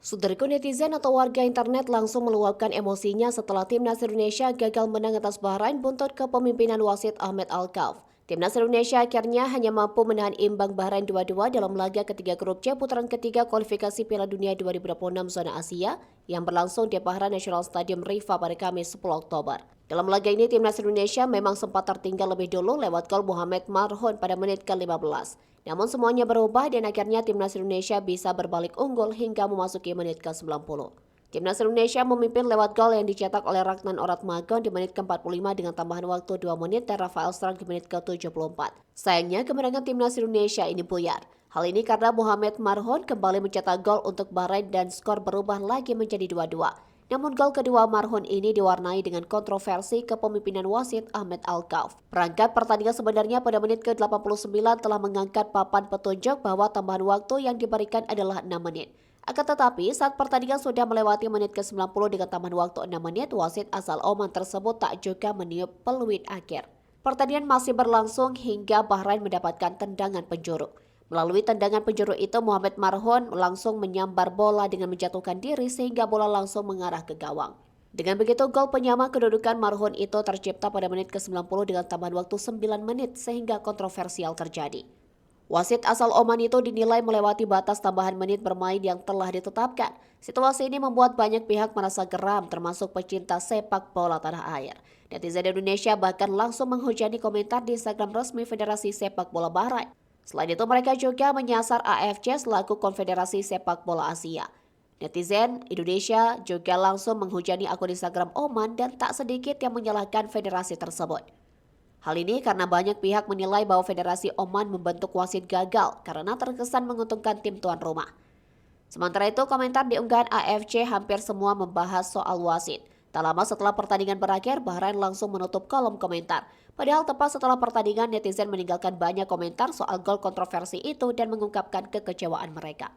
Saudaraku netizen atau warga internet langsung meluapkan emosinya setelah timnas Indonesia gagal menang atas Bahrain buntut kepemimpinan wasit Ahmed Alkaf. Timnas Indonesia akhirnya hanya mampu menahan imbang Bahrain 2-2 dalam laga ketiga grup C putaran ketiga kualifikasi Piala Dunia 2026 zona Asia yang berlangsung di Bahrain National Stadium Rifa pada Kamis 10 Oktober. Dalam laga ini timnas Indonesia memang sempat tertinggal lebih dulu lewat gol Mohamed Marhon pada menit ke-15. Namun semuanya berubah dan akhirnya timnas Indonesia bisa berbalik unggul hingga memasuki menit ke-90. Timnas Indonesia memimpin lewat gol yang dicetak oleh Ragnan Oratmagon di menit ke-45 dengan tambahan waktu 2 menit dan Rafael Struijk di menit ke-74. Sayangnya kemenangan timnas Indonesia ini buyar. Hal ini karena Mohamed Marhon kembali mencetak gol untuk Bahrain dan skor berubah lagi menjadi 2-2. Namun gol kedua Marhon ini diwarnai dengan kontroversi kepemimpinan wasit Ahmed Alkaf. Perangkat pertandingan sebenarnya pada menit ke-89 telah mengangkat papan petunjuk bahwa tambahan waktu yang diberikan adalah 6 menit. Akan tetapi saat pertandingan sudah melewati menit ke-90 dengan tambahan waktu 6 menit, wasit asal Oman tersebut tak juga meniup peluit akhir. Pertandingan masih berlangsung hingga Bahrain mendapatkan tendangan penjuru. Melalui tendangan penjuru itu, Mohamed Marhon langsung menyambar bola dengan menjatuhkan diri sehingga bola langsung mengarah ke gawang. Dengan begitu, gol penyama kedudukan Marhon itu tercipta pada menit ke-90 dengan tambahan waktu 9 menit sehingga kontroversial terjadi. Wasit asal Oman itu dinilai melewati batas tambahan menit bermain yang telah ditetapkan. Situasi ini membuat banyak pihak merasa geram, termasuk pecinta sepak bola tanah air. Netizen Indonesia bahkan langsung menghujani komentar di Instagram resmi Federasi Sepak Bola Bahrain. Selain itu, mereka juga menyasar AFC selaku Konfederasi Sepak Bola Asia. Netizen Indonesia juga langsung menghujani akun Instagram Oman dan tak sedikit yang menyalahkan federasi tersebut. Hal ini karena banyak pihak menilai bahwa Federasi Oman membentuk wasit gagal karena terkesan menguntungkan tim tuan rumah. Sementara itu, komentar di unggahan AFC hampir semua membahas soal wasit. Tak lama setelah pertandingan berakhir, Bahrain langsung menutup kolom komentar. Padahal tepat setelah pertandingan, netizen meninggalkan banyak komentar soal gol kontroversi itu dan mengungkapkan kekecewaan mereka.